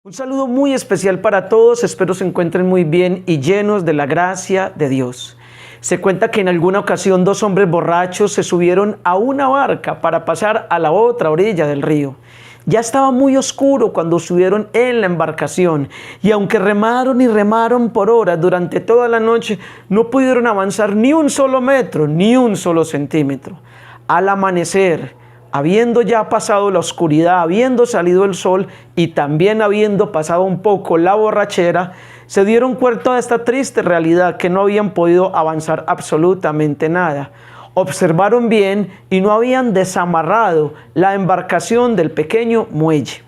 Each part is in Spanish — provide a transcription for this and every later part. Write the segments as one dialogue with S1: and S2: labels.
S1: Un saludo muy especial para todos, espero se encuentren muy bien y llenos de la gracia de Dios. Se cuenta que en alguna ocasión dos hombres borrachos se subieron a una barca para pasar a la otra orilla del río. Ya estaba muy oscuro cuando subieron en la embarcación y aunque remaron y remaron por horas durante toda la noche, no pudieron avanzar ni un solo metro, ni un solo centímetro. Al amanecer, habiendo ya pasado la oscuridad, habiendo salido el sol y también habiendo pasado un poco la borrachera, se dieron cuenta de esta triste realidad que no habían podido avanzar absolutamente nada. Observaron bien y no habían desamarrado la embarcación del pequeño muelle.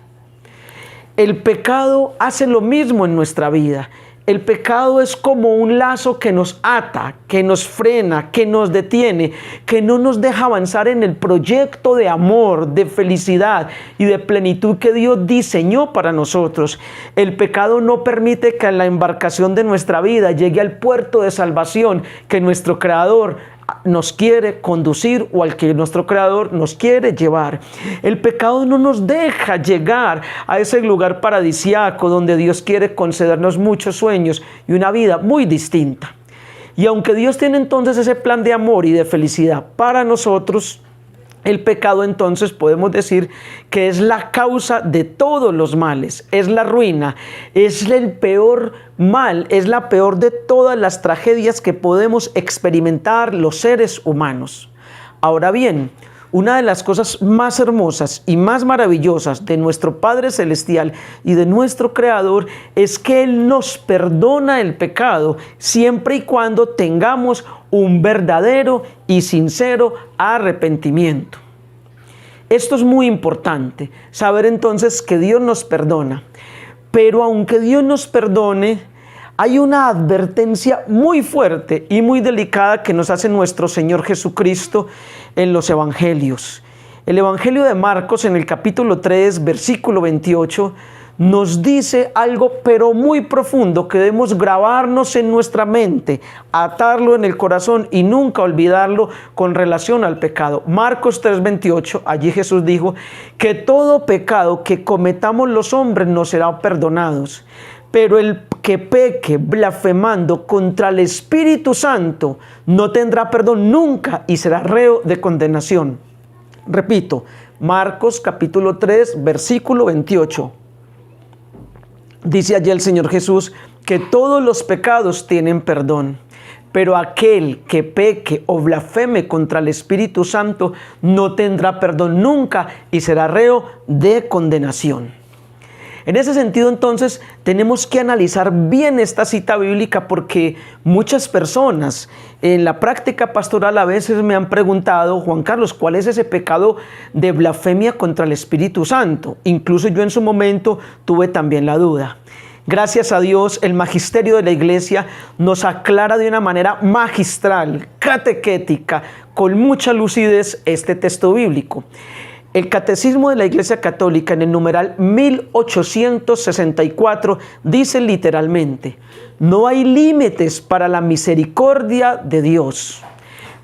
S1: El pecado hace lo mismo en nuestra vida. El pecado es como un lazo que nos ata, que nos frena, que nos detiene, que no nos deja avanzar en el proyecto de amor, de felicidad y de plenitud que Dios diseñó para nosotros. El pecado no permite que la embarcación de nuestra vida llegue al puerto de salvación que nuestro Creador nos quiere conducir o al que nuestro Creador nos quiere llevar. El pecado no nos deja llegar a ese lugar paradisíaco donde Dios quiere concedernos muchos sueños y una vida muy distinta. Y aunque Dios tiene entonces ese plan de amor y de felicidad para nosotros, el pecado entonces podemos decir que es la causa de todos los males, es la ruina, es el peor mal, es la peor de todas las tragedias que podemos experimentar los seres humanos. Ahora bien, una de las cosas más hermosas y más maravillosas de nuestro Padre Celestial y de nuestro Creador es que Él nos perdona el pecado siempre y cuando tengamos un verdadero y sincero arrepentimiento. Esto es muy importante, saber entonces que Dios nos perdona. Pero aunque Dios nos perdone, hay una advertencia muy fuerte y muy delicada que nos hace nuestro Señor Jesucristo en los Evangelios. El Evangelio de Marcos, en el capítulo 3, versículo 28, nos dice algo pero muy profundo que debemos grabarnos en nuestra mente, atarlo en el corazón y nunca olvidarlo con relación al pecado. Marcos 3:28, allí Jesús dijo que todo pecado que cometamos los hombres nos será perdonados, pero el que peque blasfemando contra el Espíritu Santo no tendrá perdón nunca y será reo de condenación. Repito, Marcos capítulo 3, versículo 28. Dice allí el Señor Jesús que todos los pecados tienen perdón, pero aquel que peque o blasfeme contra el Espíritu Santo no tendrá perdón nunca y será reo de condenación. En ese sentido, entonces, tenemos que analizar bien esta cita bíblica porque muchas personas en la práctica pastoral a veces me han preguntado: Juan Carlos, ¿cuál es ese pecado de blasfemia contra el Espíritu Santo? Incluso yo en su momento tuve también la duda. Gracias a Dios, el magisterio de la iglesia nos aclara de una manera magistral, catequética, con mucha lucidez este texto bíblico. El Catecismo de la Iglesia Católica, en el numeral 1864, dice literalmente: no hay límites para la misericordia de Dios,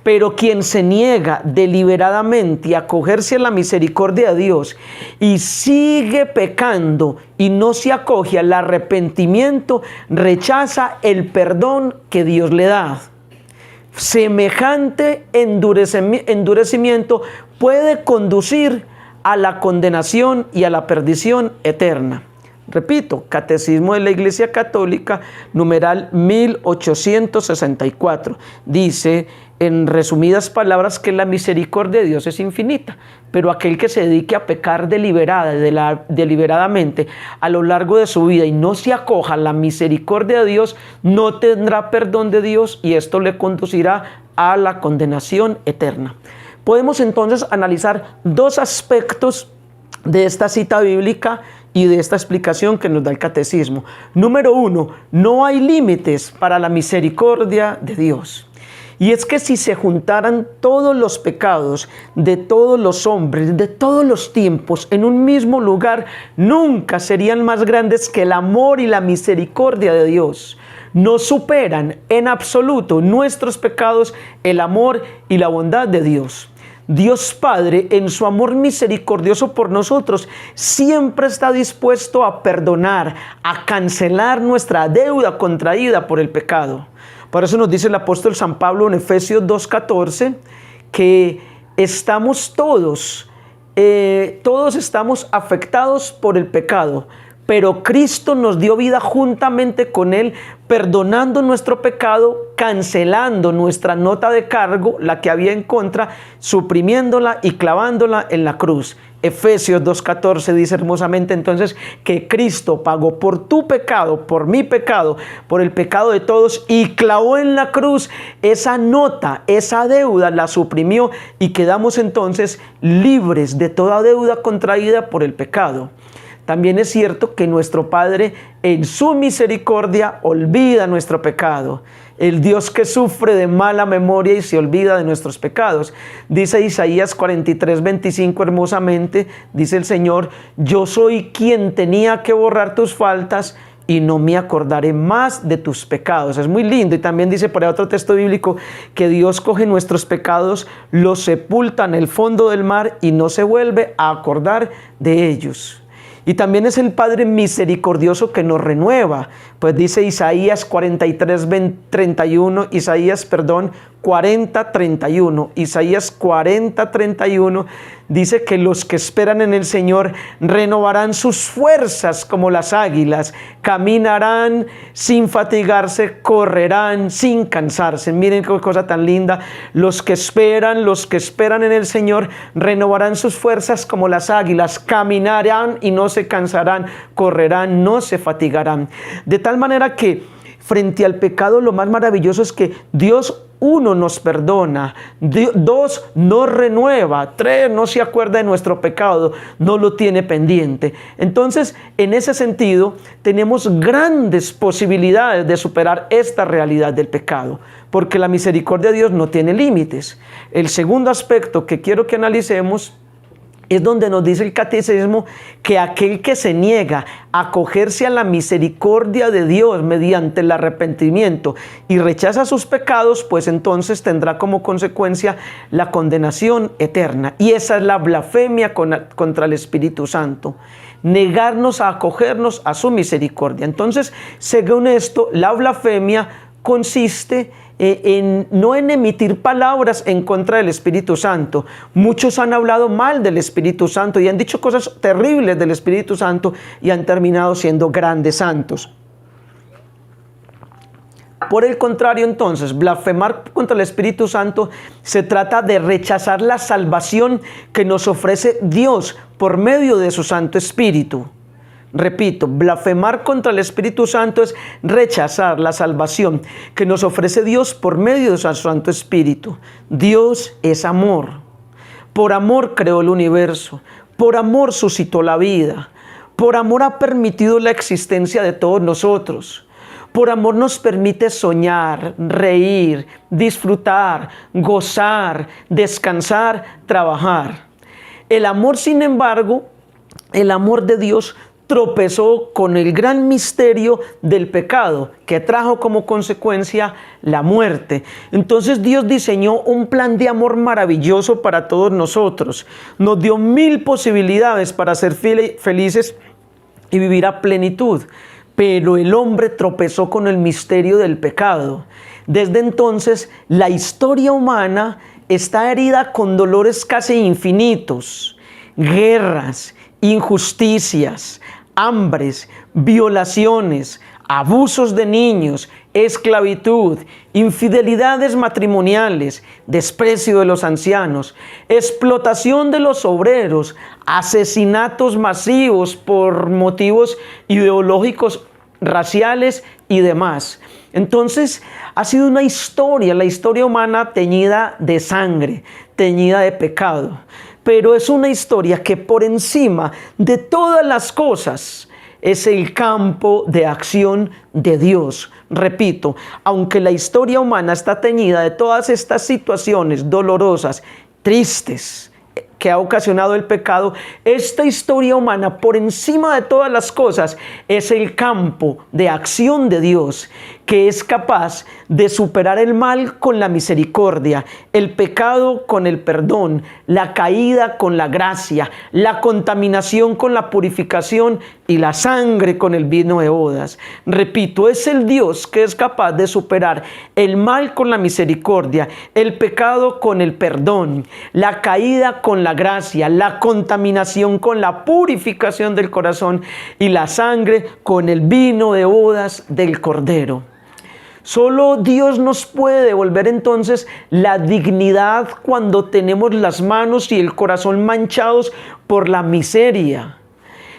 S1: pero quien se niega deliberadamente a acogerse a la misericordia de Dios y sigue pecando y no se acoge al arrepentimiento, rechaza el perdón que Dios le da. Semejante endurecimiento puede conducir a la condenación y a la perdición eterna. Repito, Catecismo de la Iglesia Católica, numeral 1864. Dice, en resumidas palabras, que la misericordia de Dios es infinita, pero aquel que se dedique a pecar deliberadamente a lo largo de su vida y no se acoja a la misericordia de Dios, no tendrá perdón de Dios y esto le conducirá a la condenación eterna. Podemos entonces analizar dos aspectos de esta cita bíblica y de esta explicación que nos da el catecismo. Número 1, no hay límites para la misericordia de Dios. Y es que si se juntaran todos los pecados de todos los hombres, de todos los tiempos, en un mismo lugar, nunca serían más grandes que el amor y la misericordia de Dios. No superan en absoluto nuestros pecados el amor y la bondad de Dios. Dios Padre, en su amor misericordioso por nosotros, siempre está dispuesto a perdonar, a cancelar nuestra deuda contraída por el pecado. Por eso nos dice el apóstol San Pablo en Efesios 2:14, que estamos todos estamos afectados por el pecado, pero Cristo nos dio vida juntamente con Él, perdonando nuestro pecado, cancelando nuestra nota de cargo, la que había en contra, suprimiéndola y clavándola en la cruz. Efesios 2:14 dice hermosamente entonces que Cristo pagó por tu pecado, por mi pecado, por el pecado de todos, y clavó en la cruz esa nota, esa deuda, la suprimió, y quedamos entonces libres de toda deuda contraída por el pecado. También es cierto que nuestro Padre en su misericordia olvida nuestro pecado. El Dios que sufre de mala memoria y se olvida de nuestros pecados. Dice Isaías 43:25 hermosamente, dice el Señor: yo soy quien tenía que borrar tus faltas y no me acordaré más de tus pecados. Es muy lindo. Y también dice por ahí otro texto bíblico que Dios coge nuestros pecados, los sepulta en el fondo del mar y no se vuelve a acordar de ellos. Y también es el Padre misericordioso que nos renueva. Pues dice Isaías 40:31, Isaías 40:31 dice que los que esperan en el Señor renovarán sus fuerzas como las águilas, caminarán sin fatigarse, correrán sin cansarse. Miren qué cosa tan linda. Los que esperan en el Señor renovarán sus fuerzas como las águilas, caminarán y no se cansarán, correrán, no se fatigarán. De tal manera que frente al pecado lo más maravilloso es que Dios, uno, nos perdona, dos, nos renueva, tres, no se acuerda de nuestro pecado, no lo tiene pendiente. Entonces, en ese sentido, tenemos grandes posibilidades de superar esta realidad del pecado, porque la misericordia de Dios no tiene límites. El segundo aspecto que quiero que analicemos es donde nos dice el catecismo que aquel que se niega a acogerse a la misericordia de Dios mediante el arrepentimiento y rechaza sus pecados, pues entonces tendrá como consecuencia la condenación eterna. Y esa es la blasfemia contra el Espíritu Santo. Negarnos a acogernos a su misericordia. Entonces, según esto, la blasfemia consiste no en emitir palabras en contra del Espíritu Santo. Muchos han hablado mal del Espíritu Santo y han dicho cosas terribles del Espíritu Santo y han terminado siendo grandes santos. Por el contrario, entonces, blasfemar contra el Espíritu Santo se trata de rechazar la salvación que nos ofrece Dios por medio de su Santo Espíritu. Repito, blasfemar contra el Espíritu Santo es rechazar la salvación que nos ofrece Dios por medio de su Santo Espíritu. Dios es amor. Por amor creó el universo. Por amor suscitó la vida. Por amor ha permitido la existencia de todos nosotros. Por amor nos permite soñar, reír, disfrutar, gozar, descansar, trabajar. El amor, sin embargo, el amor de Dios tropezó con el gran misterio del pecado que trajo como consecuencia la muerte. Entonces Dios diseñó un plan de amor maravilloso para todos nosotros. Nos dio 1000 posibilidades para ser felices y vivir a plenitud. Pero el hombre tropezó con el misterio del pecado. Desde entonces la historia humana está herida con dolores casi infinitos, guerras, injusticias, hambres, violaciones, abusos de niños, esclavitud, infidelidades matrimoniales, desprecio de los ancianos, explotación de los obreros, asesinatos masivos por motivos ideológicos, raciales y demás. Entonces ha sido una historia, la historia humana teñida de sangre, teñida de pecado. Pero es una historia que por encima de todas las cosas es el campo de acción de Dios. Repito, aunque la historia humana está teñida de todas estas situaciones dolorosas, tristes, que ha ocasionado el pecado, esta historia humana por encima de todas las cosas es el campo de acción de Dios, que es capaz de superar el mal con la misericordia, el pecado con el perdón, la caída con la gracia, la contaminación con la purificación y la sangre con el vino de bodas. Repito, es el Dios que es capaz de superar el mal con la misericordia, el pecado con el perdón, la caída con la gracia, la contaminación con la purificación del corazón y la sangre con el vino de bodas del Cordero. Solo Dios nos puede devolver entonces la dignidad cuando tenemos las manos y el corazón manchados por la miseria,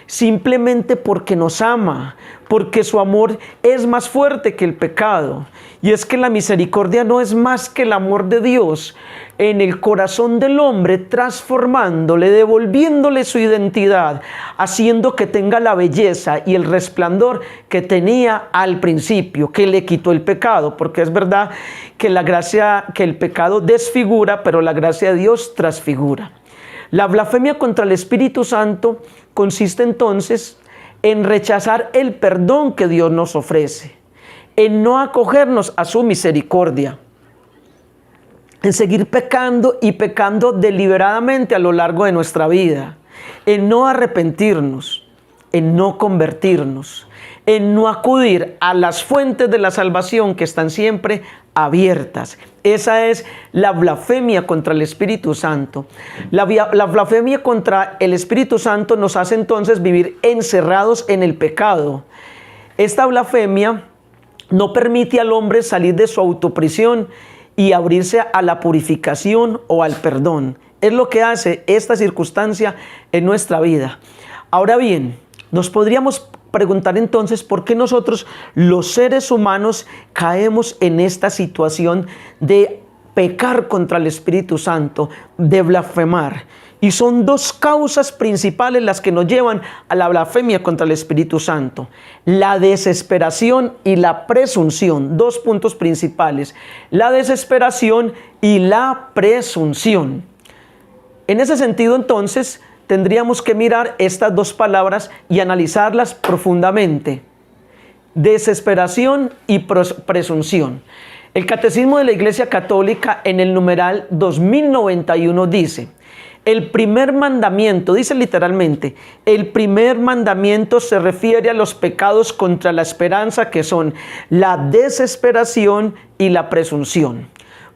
S1: simplemente porque nos ama, porque su amor es más fuerte que el pecado. Y es que la misericordia no es más que el amor de Dios en el corazón del hombre, transformándole, devolviéndole su identidad, haciendo que tenga la belleza y el resplandor que tenía al principio, que le quitó el pecado, porque es verdad que que el pecado desfigura, pero la gracia de Dios transfigura. La blasfemia contra el Espíritu Santo consiste entonces en rechazar el perdón que Dios nos ofrece, en no acogernos a su misericordia, en seguir pecando y pecando deliberadamente a lo largo de nuestra vida, en no arrepentirnos, en no convertirnos, en no acudir a las fuentes de la salvación que están siempre abiertas. Esa es la blasfemia contra el Espíritu Santo. La blasfemia contra el Espíritu Santo nos hace entonces vivir encerrados en el pecado. Esta blasfemia no permite al hombre salir de su autoprisión y abrirse a la purificación o al perdón. Es lo que hace esta circunstancia en nuestra vida. Ahora bien, nos podríamos preguntar entonces por qué nosotros, los seres humanos, caemos en esta situación de pecar contra el Espíritu Santo, de blasfemar. Y son dos causas principales las que nos llevan a la blasfemia contra el Espíritu Santo: la desesperación y la presunción. Dos puntos principales: la desesperación y la presunción. En ese sentido, entonces, tendríamos que mirar estas dos palabras y analizarlas profundamente: desesperación y presunción. El Catecismo de la Iglesia Católica, en el numeral 2091, dice: el primer mandamiento, dice literalmente, el primer mandamiento se refiere a los pecados contra la esperanza, que son la desesperación y la presunción.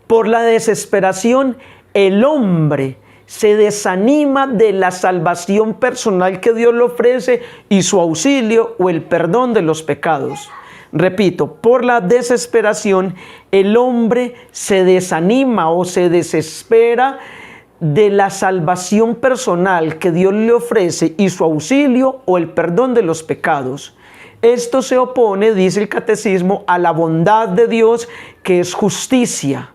S1: Por la desesperación, el hombre se desanima de la salvación personal que Dios le ofrece y su auxilio o el perdón de los pecados. Repito, por la desesperación, el hombre se desanima o se desespera de la salvación personal que Dios le ofrece y su auxilio o el perdón de los pecados. Esto se opone, dice el Catecismo, a la bondad de Dios, que es justicia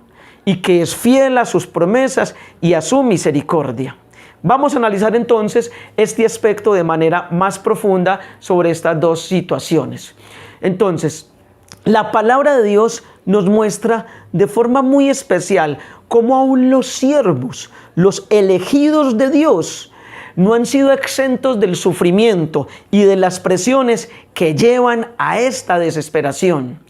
S1: y que es fiel a sus promesas y a su misericordia. Vamos a analizar entonces este aspecto de manera más profunda sobre estas dos situaciones. Entonces, la palabra de Dios nos muestra de forma muy especial cómo aún los siervos, los elegidos de Dios, no han sido exentos del sufrimiento y de las presiones que llevan a esta desesperación.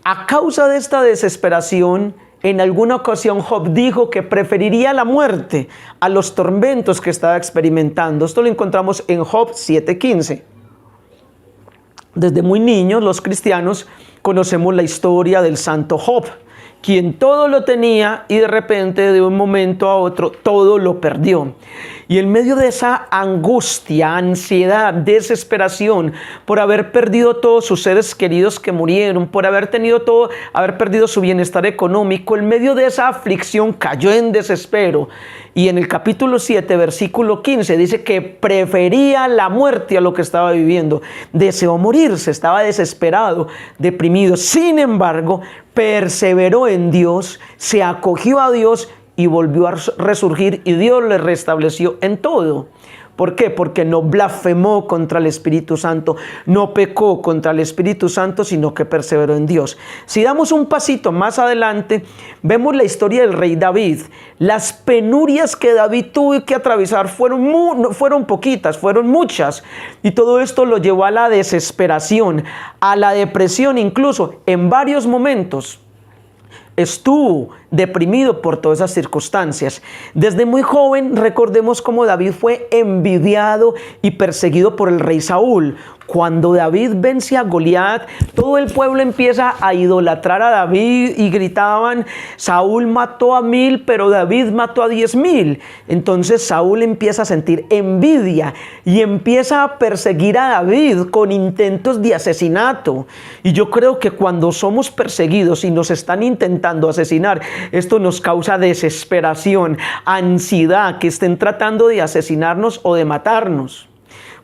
S1: A causa de esta desesperación, en alguna ocasión Job dijo que preferiría la muerte a los tormentos que estaba experimentando. Esto lo encontramos en Job 7:15. Desde muy niños los cristianos conocemos la historia del santo Job, quien todo lo tenía y de repente, de un momento a otro, todo lo perdió. Y en medio de esa angustia, ansiedad, desesperación por haber perdido todos sus seres queridos que murieron, por haber perdido su bienestar económico, en medio de esa aflicción cayó en desespero. Y en el capítulo 7, versículo 15, dice que prefería la muerte a lo que estaba viviendo. Deseó morirse, estaba desesperado, deprimido. Sin embargo, perseveró en Dios, se acogió a Dios y volvió a resurgir, y Dios le restableció en todo. ¿Por qué? Porque no blasfemó contra el Espíritu Santo, no pecó contra el Espíritu Santo, sino que perseveró en Dios. Si damos un pasito más adelante, vemos la historia del rey David. Las penurias que David tuvo que atravesar no fueron poquitas, fueron muchas. Y todo esto lo llevó a la desesperación, a la depresión, incluso en varios momentos. Estuvo deprimido por todas esas circunstancias. Desde muy joven recordemos cómo David fue envidiado y perseguido por el rey Saúl. Cuando David vence a Goliat, todo el pueblo empieza a idolatrar a David y gritaban: Saúl mató a 1000, pero David mató a 10,000. Entonces Saúl empieza a sentir envidia y empieza a perseguir a David con intentos de asesinato. Y yo creo que cuando somos perseguidos y nos están intentando asesinar, esto nos causa desesperación, ansiedad, que estén tratando de asesinarnos o de matarnos.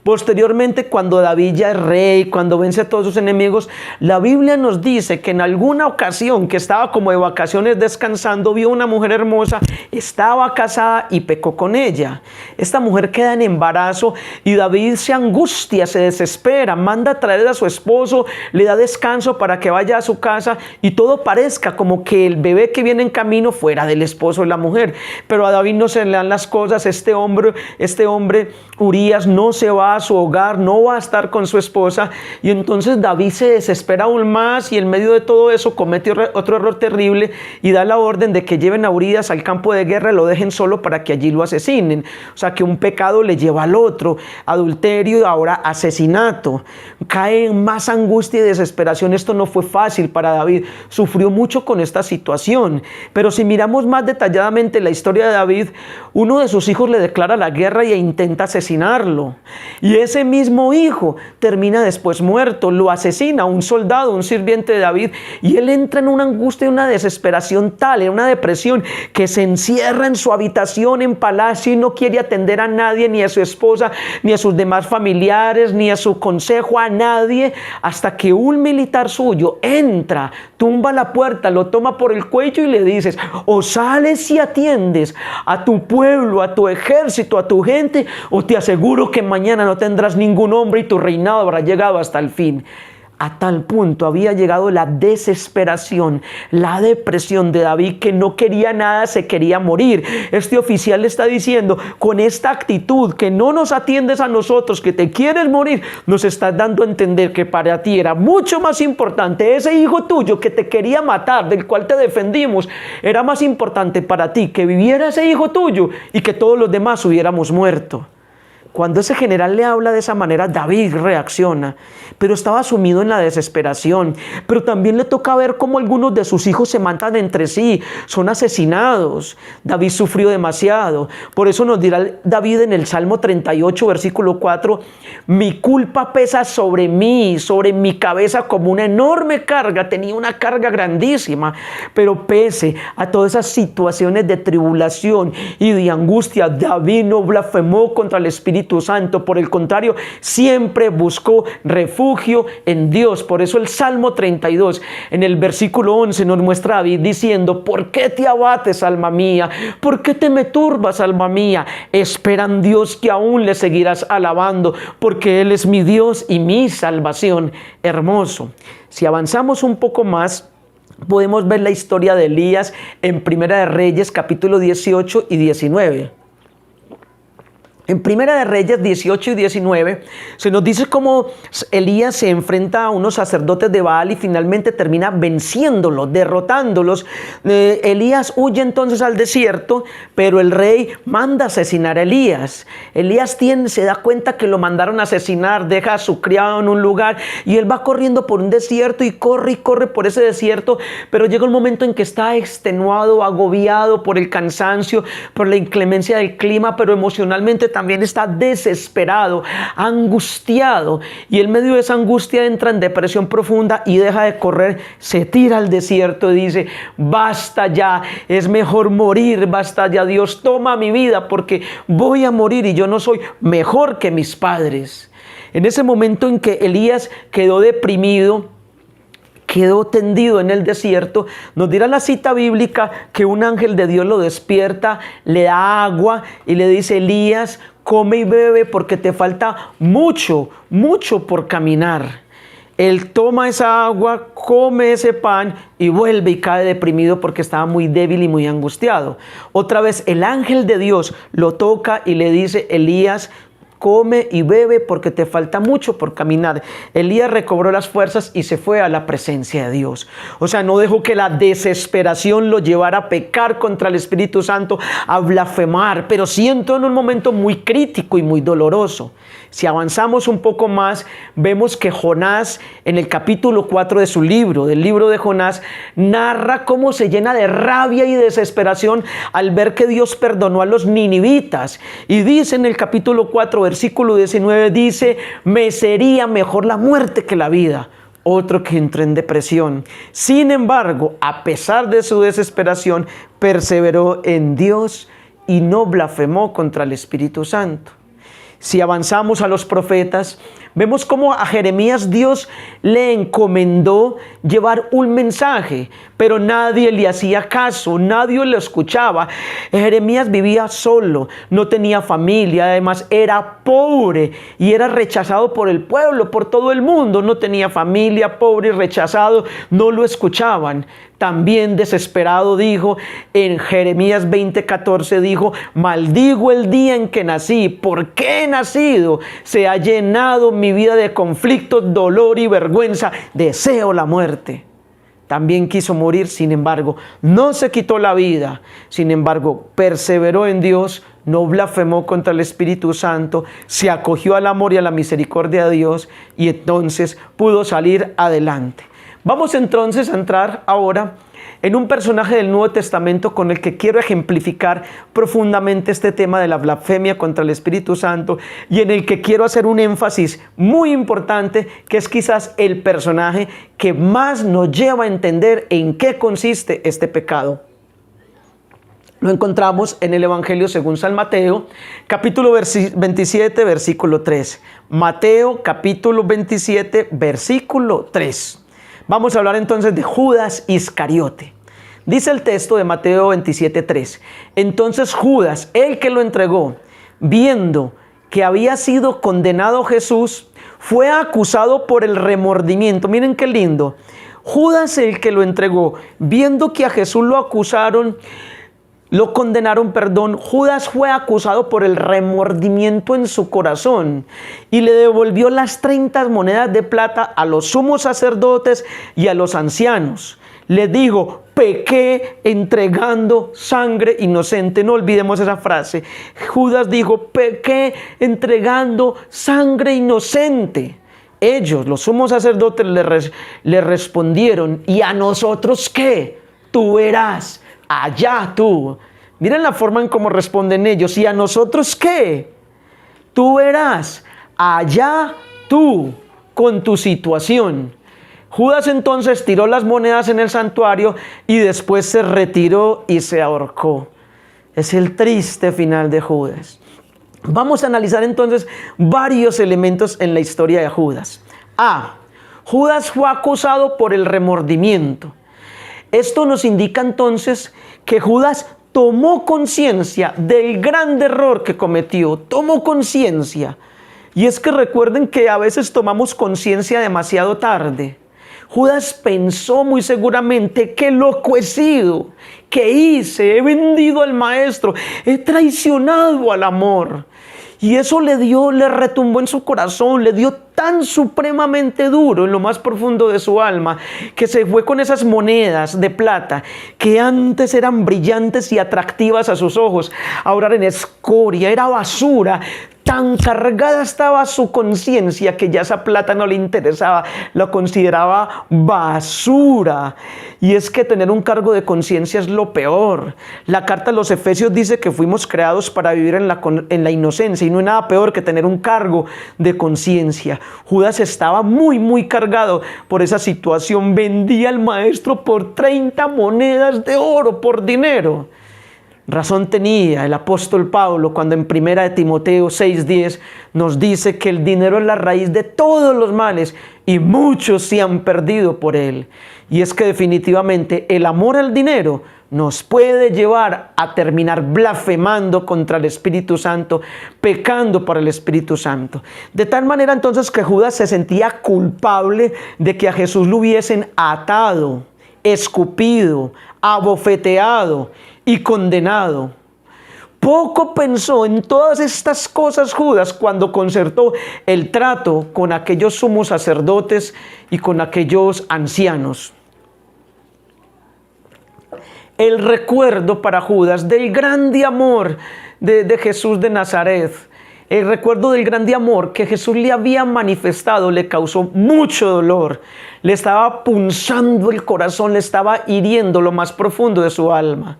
S1: Posteriormente, cuando David ya es rey, cuando vence a todos sus enemigos, la Biblia nos dice que en alguna ocasión que estaba como de vacaciones descansando, vio una mujer hermosa, estaba casada y pecó con ella. Esta mujer queda en embarazo y David se angustia, se desespera, manda a traer a su esposo, le da descanso para que vaya a su casa y todo parezca como que el bebé que viene en camino fuera del esposo de la mujer. Pero a David no se le dan las cosas. Este hombre Urías no se va a su hogar, no va a estar con su esposa, y entonces David se desespera aún más y en medio de todo eso comete otro error terrible y da la orden de que lleven a Urías al campo de guerra y lo dejen solo para que allí lo asesinen. O sea que un pecado le lleva al otro, adulterio y ahora asesinato. Cae en más angustia y desesperación. Esto no fue fácil para David, sufrió mucho con esta situación. Pero si miramos más detalladamente la historia de David, uno de sus hijos le declara la guerra e intenta asesinarlo. Y ese mismo hijo termina después muerto, lo asesina un soldado, un sirviente de David, y él entra en una angustia y una desesperación tal, en una depresión, que se encierra en su habitación en palacio y no quiere atender a nadie, ni a su esposa, ni a sus demás familiares, ni a su consejo, a nadie, hasta que un militar suyo entra, tumba la puerta, lo toma por el cuello y le dices: o sales y atiendes a tu pueblo, a tu ejército, a tu gente, o te aseguro que mañana no tendrás ningún hombre y tu reinado habrá llegado hasta el fin. A tal punto había llegado la desesperación, la depresión de David, que no quería nada, se quería morir. Este oficial le está diciendo: con esta actitud, que no nos atiendes a nosotros, que te quieres morir, nos estás dando a entender que para ti era mucho más importante ese hijo tuyo que te quería matar, del cual te defendimos. Era más importante para ti que viviera ese hijo tuyo y que todos los demás hubiéramos muerto. Cuando ese general le habla de esa manera, David reacciona, pero estaba sumido en la desesperación. Pero también le toca ver cómo algunos de sus hijos se matan entre sí, son asesinados. David sufrió demasiado. Por eso nos dirá David en el Salmo 38, versículo 4, mi culpa pesa sobre mí, sobre mi cabeza como una enorme carga. Tenía una carga grandísima, pero pese a todas esas situaciones de tribulación y de angustia, David no blasfemó contra el Espíritu Santo. Por el contrario, siempre buscó refugio en Dios. Por eso el Salmo 32 en el versículo 11 nos muestra a David diciendo: ¿por qué te abates, alma mía? ¿Por qué te me turbas, alma mía? Espera en Dios, que aún le seguirás alabando, porque Él es mi Dios y mi salvación. Hermoso. Si avanzamos un poco más, podemos ver la historia de Elías en Primera de Reyes, capítulo 18 y 19. En Primera de Reyes 18 y 19 se nos dice cómo Elías se enfrenta a unos sacerdotes de Baal y finalmente termina venciéndolos, derrotándolos. Elías huye entonces al desierto, pero el rey manda asesinar a Elías. Elías se da cuenta que lo mandaron a asesinar, deja a su criado en un lugar y él va corriendo por un desierto y corre por ese desierto, pero llega un momento en que está extenuado, agobiado por el cansancio, por la inclemencia del clima, pero emocionalmente también está desesperado, angustiado, y en medio de esa angustia entra en depresión profunda y deja de correr, se tira al desierto y dice: basta ya, es mejor morir, basta ya, Dios, toma mi vida porque voy a morir y yo no soy mejor que mis padres. En ese momento en que Elías quedó deprimido, quedó tendido en el desierto, nos dirá la cita bíblica que un ángel de Dios lo despierta, le da agua y le dice: Elías, come y bebe porque te falta mucho, mucho por caminar. Él toma esa agua, come ese pan y vuelve y cae deprimido porque estaba muy débil y muy angustiado. Otra vez el ángel de Dios lo toca y le dice: Elías, come y bebe porque te falta mucho por caminar. Elías recobró las fuerzas y se fue a la presencia de Dios. O sea, no dejó que la desesperación lo llevara a pecar contra el Espíritu Santo, a blasfemar, pero sí entró en un momento muy crítico y muy doloroso. Si avanzamos un poco más, vemos que Jonás, en el capítulo 4 de su libro, del libro de Jonás, narra cómo se llena de rabia y desesperación al ver que Dios perdonó a los ninivitas. Y dice en el capítulo 4, versículo 19, dice: me sería mejor la muerte que la vida. Otro que entró en depresión. Sin embargo, a pesar de su desesperación, perseveró en Dios y no blasfemó contra el Espíritu Santo. Si avanzamos a los profetas, vemos cómo a Jeremías Dios le encomendó llevar un mensaje, pero nadie le hacía caso, nadie le escuchaba. Jeremías vivía solo, no tenía familia, además era pobre y era rechazado por el pueblo, por todo el mundo. No tenía familia, pobre y rechazado, no lo escuchaban. También desesperado dijo en Jeremías 20:14, dijo: maldigo el día en que nací. ¿Por qué he nacido? Se ha llenado mi vida de conflictos, dolor y vergüenza. Deseo la muerte. También quiso morir, sin embargo, no se quitó la vida. Sin embargo, perseveró en Dios, no blasfemó contra el Espíritu Santo, se acogió al amor y a la misericordia de Dios y entonces pudo salir adelante. Vamos entonces a entrar ahora en un personaje del Nuevo Testamento con el que quiero ejemplificar profundamente este tema de la blasfemia contra el Espíritu Santo y en el que quiero hacer un énfasis muy importante, que es quizás el personaje que más nos lleva a entender en qué consiste este pecado. Lo encontramos en el Evangelio según San Mateo, capítulo 27, versículo 3. Mateo, capítulo 27, versículo 3. Vamos a hablar entonces de Judas Iscariote. Dice el texto de Mateo 27:3. Entonces Judas, el que lo entregó, viendo que había sido condenado Jesús, fue acusado por el remordimiento. Miren qué lindo. Judas, el que lo entregó, viendo que a Jesús lo acusaron, lo condenaron, Judas fue acusado por el remordimiento en su corazón y le devolvió las 30 monedas de plata a los sumos sacerdotes y a los ancianos. Le dijo: pequé entregando sangre inocente. No olvidemos esa frase. Judas dijo: pequé entregando sangre inocente. Ellos, los sumos sacerdotes, le respondieron: ¿y a nosotros qué? Tú verás. Allá tú. Miren la forma en cómo responden ellos. ¿Y a nosotros qué? Tú verás. Allá tú con tu situación. Judas entonces tiró las monedas en el santuario y después se retiró y se ahorcó. Es el triste final de Judas. Vamos a analizar entonces varios elementos en la historia de Judas. Judas fue acusado por el remordimiento. Esto nos indica entonces que Judas tomó conciencia del gran error que cometió, tomó conciencia. Y es que recuerden que a veces tomamos conciencia demasiado tarde. Judas pensó muy seguramente: qué loco he sido, qué hice, he vendido al maestro, he traicionado al amor. Y eso le retumbó en su corazón, le dio tan supremamente duro en lo más profundo de su alma, que se fue con esas monedas de plata que antes eran brillantes y atractivas a sus ojos, ahora eran escoria, era basura. Tan cargada estaba su conciencia que ya esa plata no le interesaba, lo consideraba basura. Y es que tener un cargo de conciencia es lo peor. La carta a los Efesios dice que fuimos creados para vivir en la inocencia, y no hay nada peor que tener un cargo de conciencia. Judas estaba muy cargado por esa situación. Vendía al maestro por 30 monedas de oro, por dinero. Razón tenía el apóstol Pablo cuando en 1 de Timoteo 6:10 nos dice que el dinero es la raíz de todos los males y muchos se han perdido por él. Y es que definitivamente el amor al dinero nos puede llevar a terminar blasfemando contra el Espíritu Santo, pecando por el Espíritu Santo. De tal manera entonces que Judas se sentía culpable de que a Jesús lo hubiesen atado, escupido, abofeteado y condenado. Poco pensó en todas estas cosas Judas cuando concertó el trato con aquellos sumos sacerdotes y con aquellos ancianos. El recuerdo para Judas del grande amor de Jesús de Nazaret, el recuerdo del grande amor que Jesús le había manifestado, le causó mucho dolor, le estaba punzando el corazón, le estaba hiriendo lo más profundo de su alma.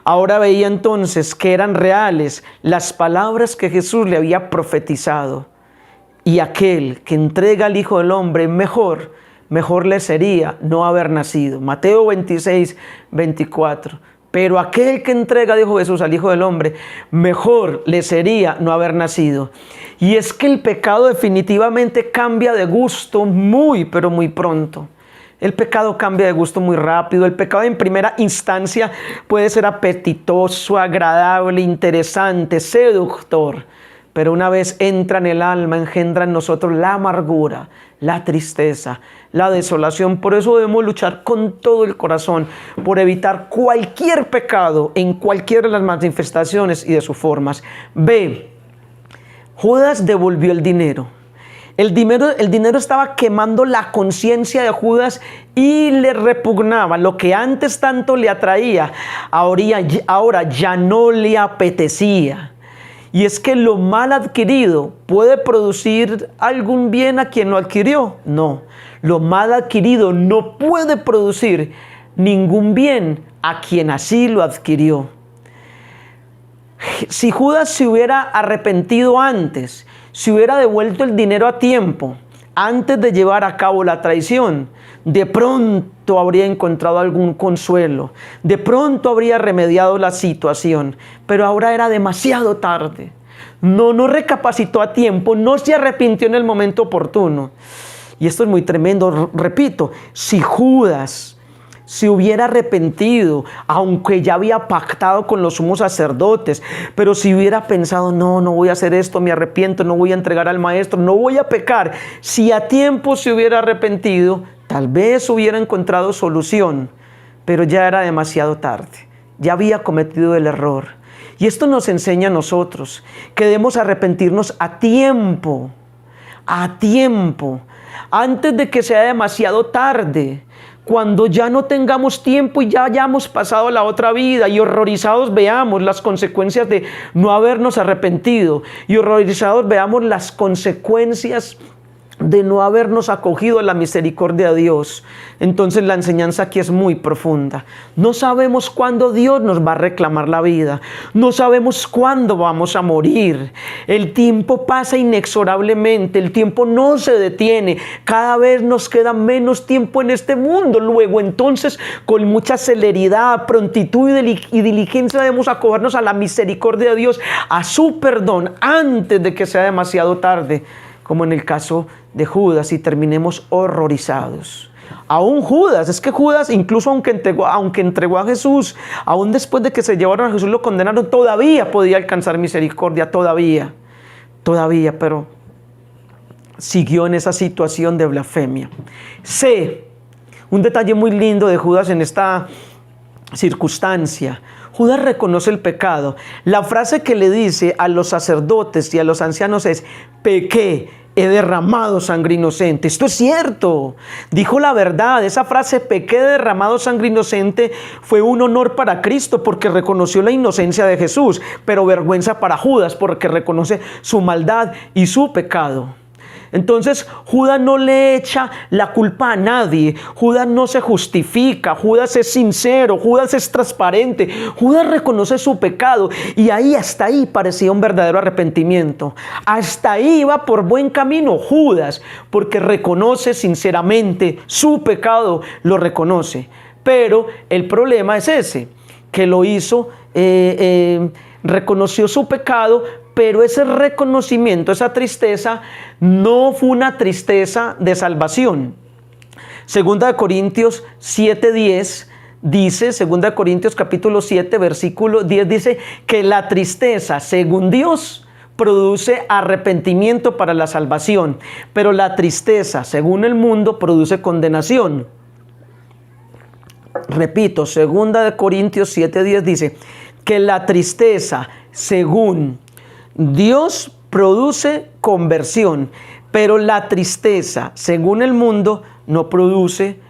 S1: Ahora veía entonces que eran reales las palabras que Jesús le había profetizado. Y aquel que entrega al Hijo del Hombre, mejor le sería no haber nacido. Mateo 26, 24. Pero aquel que entrega, dijo Jesús, al Hijo del Hombre, mejor le sería no haber nacido. Y es que el pecado definitivamente cambia de gusto muy, pero muy pronto. El pecado cambia de gusto muy rápido. El pecado en primera instancia puede ser apetitoso, agradable, interesante, seductor. Pero una vez entra en el alma, engendra en nosotros la amargura, la tristeza, la desolación. Por eso debemos luchar con todo el corazón por evitar cualquier pecado en cualquiera de las manifestaciones y de sus formas. B. Judas devolvió el dinero. El dinero estaba quemando la conciencia de Judas y le repugnaba. Lo que antes tanto le atraía, ahora ya no le apetecía. Y es que lo mal adquirido puede producir algún bien a quien lo adquirió. No, lo mal adquirido no puede producir ningún bien a quien así lo adquirió. Si Judas se hubiera arrepentido antes, si hubiera devuelto el dinero a tiempo, antes de llevar a cabo la traición, de pronto habría encontrado algún consuelo, de pronto habría remediado la situación, pero ahora era demasiado tarde. No recapacitó a tiempo, no se arrepintió en el momento oportuno. Y esto es muy tremendo, repito, si Judas se hubiera arrepentido, aunque ya había pactado con los sumos sacerdotes, pero si hubiera pensado, no voy a hacer esto, me arrepiento, no voy a entregar al maestro, no voy a pecar, si a tiempo se hubiera arrepentido, tal vez hubiera encontrado solución, pero ya era demasiado tarde, ya había cometido el error. Y esto nos enseña a nosotros que debemos arrepentirnos a tiempo, antes de que sea demasiado tarde. Cuando ya no tengamos tiempo y ya hayamos pasado la otra vida y horrorizados veamos las consecuencias de no habernos arrepentido y horrorizados veamos las consecuencias de no habernos acogido a la misericordia de Dios. Entonces la enseñanza aquí es muy profunda. No sabemos cuándo Dios nos va a reclamar la vida. No sabemos cuándo vamos a morir. El tiempo pasa inexorablemente. El tiempo no se detiene. Cada vez nos queda menos tiempo en este mundo. Luego entonces con mucha celeridad, prontitud y diligencia debemos acogernos a la misericordia de Dios, a su perdón antes de que sea demasiado tarde, como en el caso de Judas, y terminemos horrorizados. Aún Judas, es que Judas, incluso aunque entregó a Jesús, aún después de que se llevaron a Jesús, lo condenaron, todavía podía alcanzar misericordia, todavía, pero siguió en esa situación de blasfemia. C, un detalle muy lindo de Judas en esta circunstancia. Judas reconoce el pecado. La frase que le dice a los sacerdotes y a los ancianos es: pequé, he derramado sangre inocente. Esto es cierto. Dijo la verdad. Esa frase, pequé, he derramado sangre inocente, fue un honor para Cristo porque reconoció la inocencia de Jesús, pero vergüenza para Judas porque reconoce su maldad y su pecado. Entonces Judas no le echa la culpa a nadie, Judas no se justifica, Judas es sincero, Judas es transparente, Judas reconoce su pecado y hasta ahí parecía un verdadero arrepentimiento. Hasta ahí iba por buen camino Judas, porque reconoce sinceramente su pecado, lo reconoce. Pero el problema es ese, que lo hizo, reconoció su pecado, pero ese reconocimiento, esa tristeza, no fue una tristeza de salvación. Segunda de Corintios 7:10 dice, 2 Corintios capítulo 7, versículo 10, dice que la tristeza, según Dios, produce arrepentimiento para la salvación, pero la tristeza, según el mundo, produce condenación. Repito, 2 Corintios 7, 10 dice que la tristeza, según Dios, produce conversión, pero la tristeza, según el mundo, no produce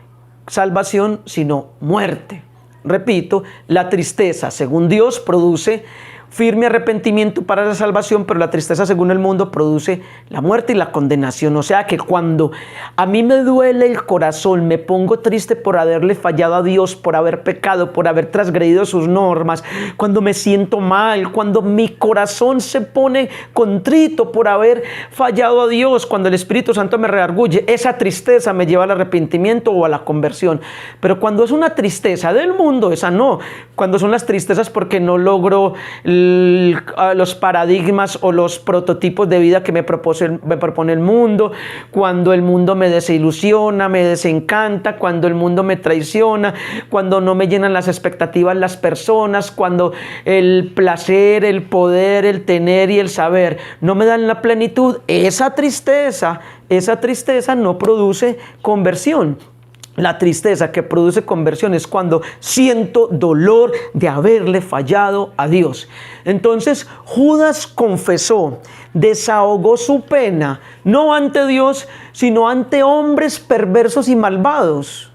S1: salvación, sino muerte. Repito, la tristeza, según Dios, produce firme arrepentimiento para la salvación, pero la tristeza, según el mundo, produce la muerte y la condenación. O sea que cuando a mí me duele el corazón, me pongo triste por haberle fallado a Dios, por haber pecado, por haber transgredido sus normas, cuando me siento mal, cuando mi corazón se pone contrito por haber fallado a Dios, cuando el Espíritu Santo me redarguye, esa tristeza me lleva al arrepentimiento o a la conversión. Pero cuando es una tristeza del mundo, esa no. Cuando son las tristezas porque no logro los paradigmas o los prototipos de vida que me propone el mundo, cuando el mundo me desilusiona, me desencanta, cuando el mundo me traiciona, cuando no me llenan las expectativas las personas, cuando el placer, el poder, el tener y el saber no me dan la plenitud, esa tristeza no produce conversión. La tristeza que produce conversión es cuando siento dolor de haberle fallado a Dios. Entonces Judas confesó, desahogó su pena, no ante Dios, sino ante hombres perversos y malvados.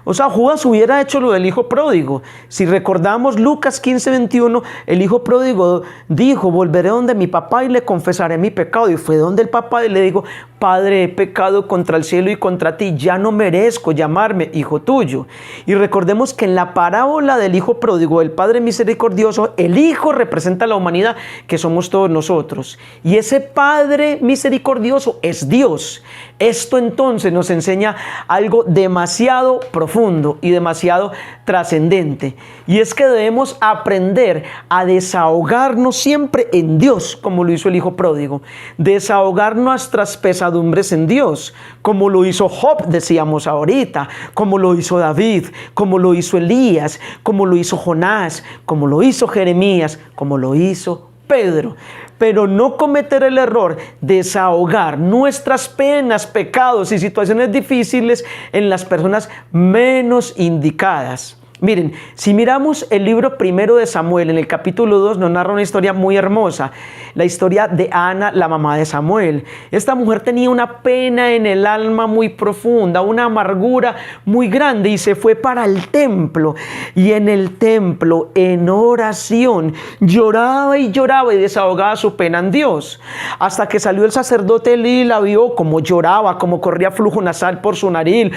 S1: O sea, Judas hubiera hecho lo del hijo pródigo. Si recordamos Lucas 15, 21, el hijo pródigo dijo, volveré donde mi papá y le confesaré mi pecado. Y fue donde el papá y le dijo, Padre, he pecado contra el cielo y contra ti, ya no merezco llamarme hijo tuyo. Y recordemos que en la parábola del hijo pródigo, el Padre misericordioso, el hijo representa a la humanidad que somos todos nosotros. Y ese Padre misericordioso es Dios. Esto entonces nos enseña algo demasiado profundo y demasiado trascendente. Y es que debemos aprender a desahogarnos siempre en Dios, como lo hizo el hijo pródigo. Desahogar nuestras pesadumbres en Dios, como lo hizo Job, decíamos ahorita, como lo hizo David, como lo hizo Elías, como lo hizo Jonás, como lo hizo Jeremías, como lo hizo Pedro. Pero no cometer el error de desahogar nuestras penas, pecados y situaciones difíciles en las personas menos indicadas. Miren, si miramos el libro primero de Samuel, en el capítulo 2 nos narra una historia muy hermosa, la historia de Ana, la mamá de Samuel. Esta mujer tenía una pena en el alma muy profunda, una amargura muy grande y se fue para el templo. Y en el templo, en oración, lloraba y desahogaba su pena en Dios. Hasta que salió el sacerdote Elí y la vio como lloraba, como corría flujo nasal por su nariz,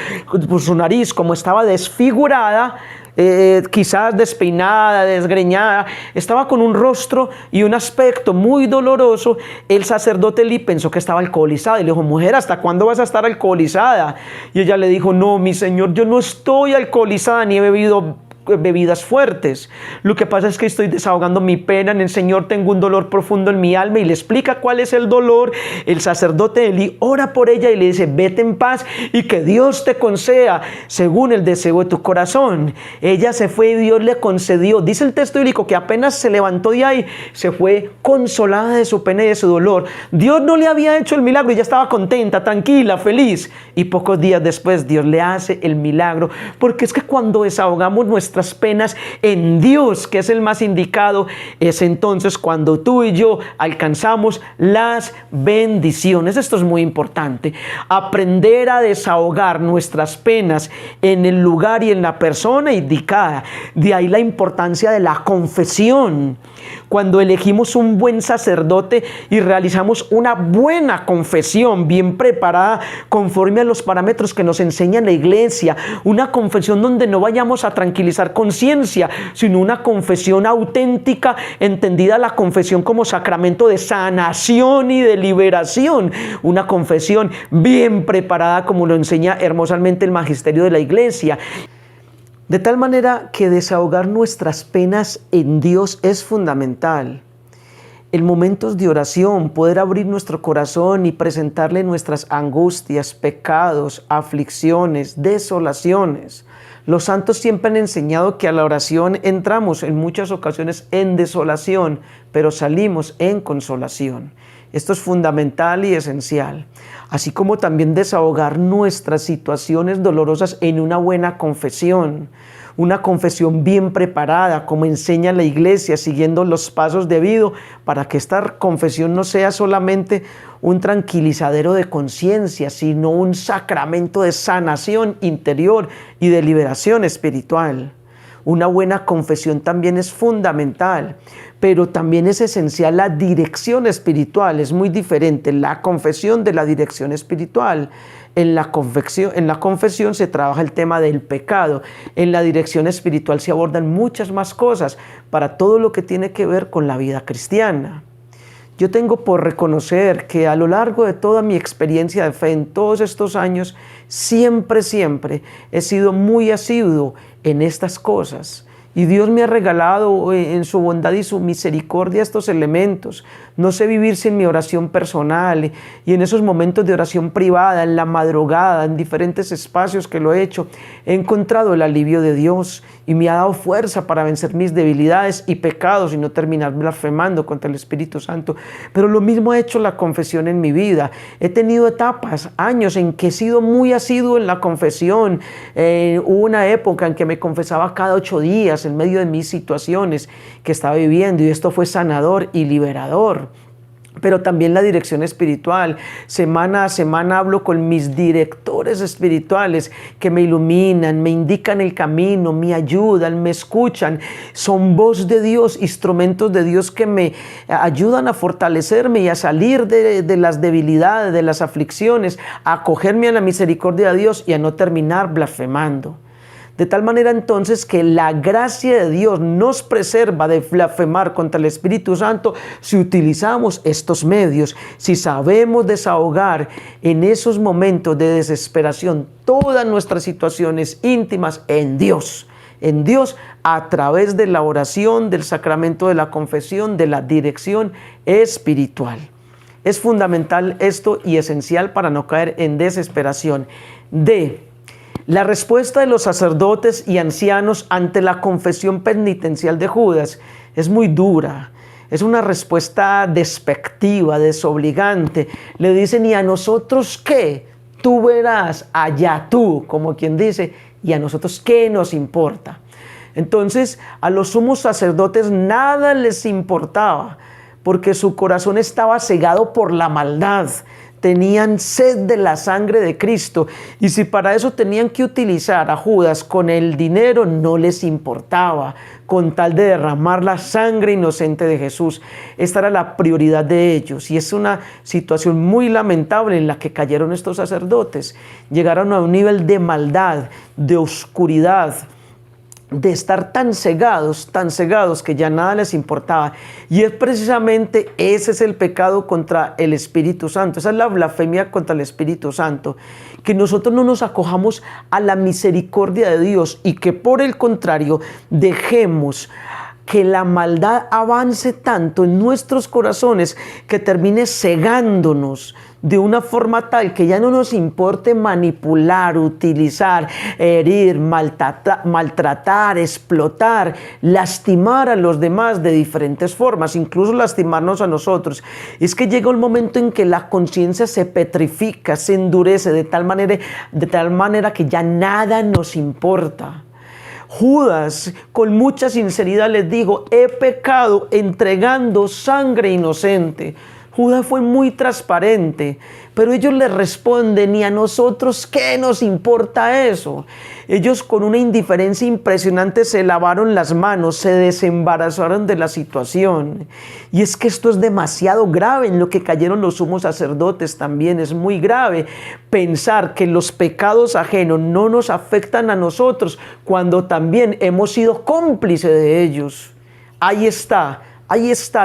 S1: como estaba desfigurada. Quizás despeinada, desgreñada, estaba con un rostro y un aspecto muy doloroso. El sacerdote Elí pensó que estaba alcoholizada y le dijo, mujer, ¿hasta cuándo vas a estar alcoholizada? Y ella le dijo, no, mi señor, yo no estoy alcoholizada ni he bebido bebidas fuertes. Lo que pasa es que estoy desahogando mi pena en el Señor, tengo un dolor profundo en mi alma. Y le explica cuál es el dolor. El sacerdote Elí ora por ella y le dice, vete en paz y que Dios te conceda según el deseo de tu corazón. Ella se fue y Dios le concedió. Dice el texto bíblico que apenas se levantó de ahí, se fue consolada de su pena y de su dolor. Dios no le había hecho el milagro y ya estaba contenta, tranquila, feliz. Y pocos días después Dios le hace el milagro, porque es que cuando desahogamos nuestras penas en Dios, que es el más indicado, es entonces cuando tú y yo alcanzamos las bendiciones. Esto es muy importante, aprender a desahogar nuestras penas en el lugar y en la persona indicada. De ahí la importancia de la confesión. Cuando elegimos un buen sacerdote y realizamos una buena confesión bien preparada conforme a los parámetros que nos enseña la iglesia, una confesión donde no vayamos a tranquilizar conciencia, sino una confesión auténtica, entendida la confesión como sacramento de sanación y de liberación, una confesión bien preparada como lo enseña hermosamente el magisterio de la iglesia. De tal manera que desahogar nuestras penas en Dios es fundamental. En momentos de oración, poder abrir nuestro corazón y presentarle nuestras angustias, pecados, aflicciones, desolaciones. Los santos siempre han enseñado que a la oración entramos en muchas ocasiones en desolación, pero salimos en consolación. Esto es fundamental y esencial, así como también desahogar nuestras situaciones dolorosas en una buena confesión bien preparada, como enseña la Iglesia, siguiendo los pasos debidos, para que esta confesión no sea solamente un tranquilizadero de conciencia, sino un sacramento de sanación interior y de liberación espiritual. Una buena confesión también es fundamental, pero también es esencial la dirección espiritual. Es muy diferente la confesión de la dirección espiritual. En la confesión se trabaja el tema del pecado. En la dirección espiritual se abordan muchas más cosas para todo lo que tiene que ver con la vida cristiana. Yo tengo por reconocer que a lo largo de toda mi experiencia de fe en todos estos años, siempre he sido muy asiduo en estas cosas. Y Dios me ha regalado en su bondad y su misericordia estos elementos. No sé vivir sin mi oración personal, y en esos momentos de oración privada, en la madrugada, en diferentes espacios que lo he hecho, he encontrado el alivio de Dios y me ha dado fuerza para vencer mis debilidades y pecados y no terminar blasfemando contra el Espíritu Santo. Pero lo mismo ha hecho la confesión en mi vida. He tenido etapas, años en que he sido muy asiduo en la confesión. Hubo una época en que me confesaba cada 8 días en medio de mis situaciones que estaba viviendo, y esto fue sanador y liberador. Pero también la dirección espiritual. Semana a semana hablo con mis directores espirituales que me iluminan, me indican el camino, me ayudan, me escuchan. Son voz de Dios, instrumentos de Dios que me ayudan a fortalecerme y a salir de las debilidades, de las aflicciones, a acogerme a la misericordia de Dios y a no terminar blasfemando. De tal manera entonces que la gracia de Dios nos preserva de blasfemar contra el Espíritu Santo si utilizamos estos medios, si sabemos desahogar en esos momentos de desesperación todas nuestras situaciones íntimas en Dios a través de la oración, del sacramento de la confesión, de la dirección espiritual. Es fundamental esto y esencial para no caer en desesperación. La respuesta de los sacerdotes y ancianos ante la confesión penitencial de Judas es muy dura. Es una respuesta despectiva, desobligante. Le dicen: ¿y a nosotros qué? Tú verás, allá tú, como quien dice, ¿y a nosotros qué nos importa? Entonces, a los sumos sacerdotes nada les importaba, porque su corazón estaba cegado por la maldad. Tenían sed de la sangre de Cristo, y si para eso tenían que utilizar a Judas con el dinero, no les importaba, con tal de derramar la sangre inocente de Jesús. Esta era la prioridad de ellos, y es una situación muy lamentable en la que cayeron estos sacerdotes. Llegaron a un nivel de maldad, de oscuridad, de estar tan cegados que ya nada les importaba. Y es precisamente ese es el pecado contra el Espíritu Santo, esa es la blasfemia contra el Espíritu Santo, que nosotros no nos acojamos a la misericordia de Dios y que por el contrario dejemos que la maldad avance tanto en nuestros corazones que termine cegándonos de una forma tal que ya no nos importe manipular, utilizar, herir, maltratar, explotar, lastimar a los demás de diferentes formas, incluso lastimarnos a nosotros. Es que llega un momento en que la conciencia se petrifica, se endurece de tal manera que ya nada nos importa. Judas con mucha sinceridad les dijo: he pecado entregando sangre inocente. Judas fue muy transparente, pero ellos le responden: ¿y a nosotros qué nos importa eso? Ellos con una indiferencia impresionante se lavaron las manos, se desembarazaron de la situación. Y es que esto es demasiado grave. En lo que cayeron los sumos sacerdotes también es muy grave. Pensar que los pecados ajenos no nos afectan a nosotros cuando también hemos sido cómplices de ellos. Ahí está.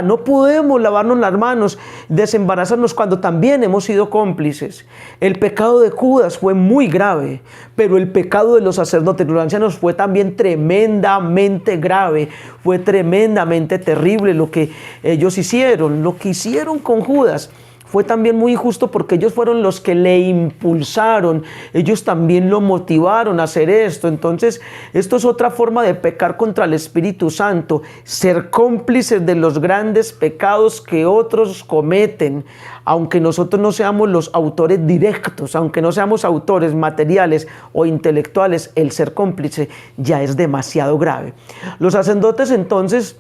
S1: No podemos lavarnos las manos, desembarazarnos cuando también hemos sido cómplices. El pecado de Judas fue muy grave, pero el pecado de los sacerdotes, los ancianos, fue también tremendamente grave. Fue tremendamente terrible lo que ellos hicieron. Lo que hicieron con Judas fue también muy injusto porque ellos fueron los que le impulsaron, ellos también lo motivaron a hacer esto. Entonces, esto es otra forma de pecar contra el Espíritu Santo, ser cómplices de los grandes pecados que otros cometen, aunque nosotros no seamos los autores directos, aunque no seamos autores materiales o intelectuales, el ser cómplice ya es demasiado grave. Los sacerdotes entonces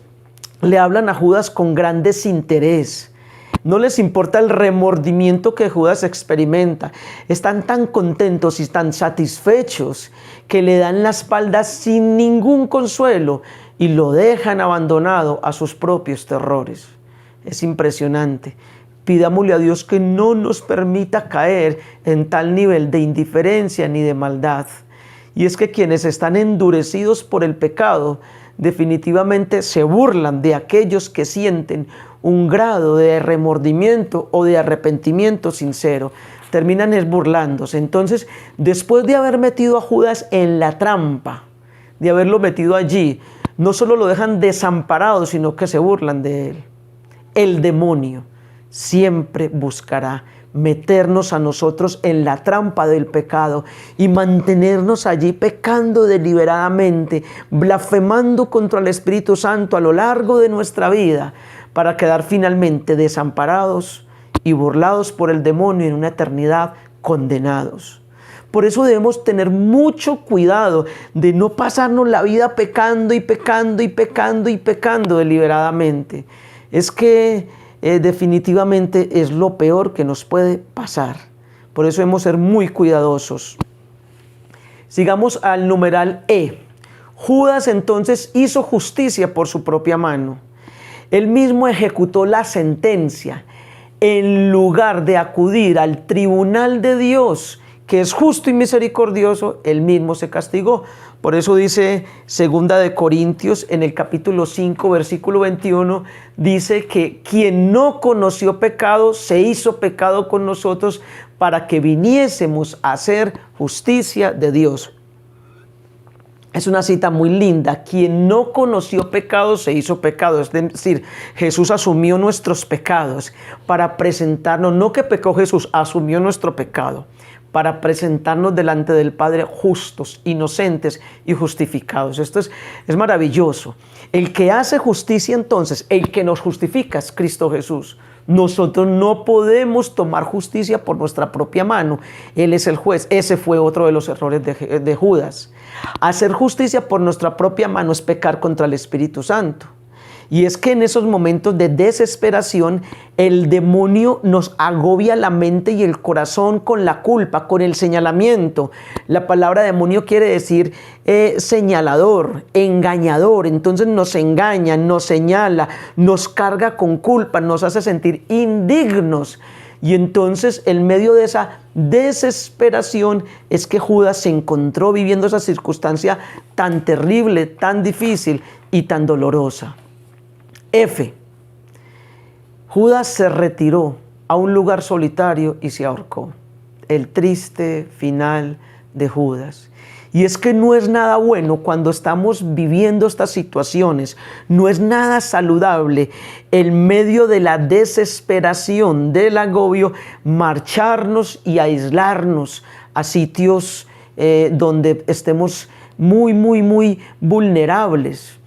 S1: le hablan a Judas con gran desinterés. No les importa el remordimiento que Judas experimenta. Están tan contentos y tan satisfechos que le dan la espalda sin ningún consuelo y lo dejan abandonado a sus propios terrores. Es impresionante. Pidámosle a Dios que no nos permita caer en tal nivel de indiferencia ni de maldad. Y es que quienes están endurecidos por el pecado definitivamente se burlan de aquellos que sienten un grado de remordimiento o de arrepentimiento sincero. Terminan burlándose. Entonces, después de haber metido a Judas en la trampa, de haberlo metido allí, no solo lo dejan desamparado, sino que se burlan de él. El demonio siempre buscará meternos a nosotros en la trampa del pecado y mantenernos allí pecando deliberadamente, blasfemando contra el Espíritu Santo a lo largo de nuestra vida, para quedar finalmente desamparados y burlados por el demonio en una eternidad condenados. Por eso debemos tener mucho cuidado de no pasarnos la vida pecando y pecando y pecando y pecando deliberadamente. Es que definitivamente es lo peor que nos puede pasar. Por eso debemos ser muy cuidadosos. Sigamos al numeral E. Judas entonces hizo justicia por su propia mano. Él mismo ejecutó la sentencia. En lugar de acudir al tribunal de Dios, que es justo y misericordioso, él mismo se castigó. Por eso dice 2 de Corintios, en el capítulo 5, versículo 21, dice que quien no conoció pecado, se hizo pecado con nosotros para que viniésemos a hacer justicia de Dios. Es una cita muy linda. Quien no conoció pecado, se hizo pecado. Es decir, Jesús asumió nuestros pecados para presentarnos, no que pecó Jesús, asumió nuestro pecado, para presentarnos delante del Padre justos, inocentes y justificados. Esto es maravilloso. El que hace justicia entonces, el que nos justifica es Cristo Jesús. Nosotros no podemos tomar justicia por nuestra propia mano. Él es el juez. Ese fue otro de los errores de Judas. Hacer justicia por nuestra propia mano es pecar contra el Espíritu Santo. Y es que en esos momentos de desesperación, el demonio nos agobia la mente y el corazón con la culpa, con el señalamiento. La palabra demonio quiere decir señalador, engañador. Entonces nos engaña, nos señala, nos carga con culpa, nos hace sentir indignos. Y entonces, en medio de esa desesperación, es que Judas se encontró viviendo esa circunstancia tan terrible, tan difícil y tan dolorosa. F. Judas se retiró a un lugar solitario y se ahorcó. El triste final de Judas. Y es que no es nada bueno cuando estamos viviendo estas situaciones, no es nada saludable en medio de la desesperación, del agobio, marcharnos y aislarnos a sitios donde estemos muy vulnerables.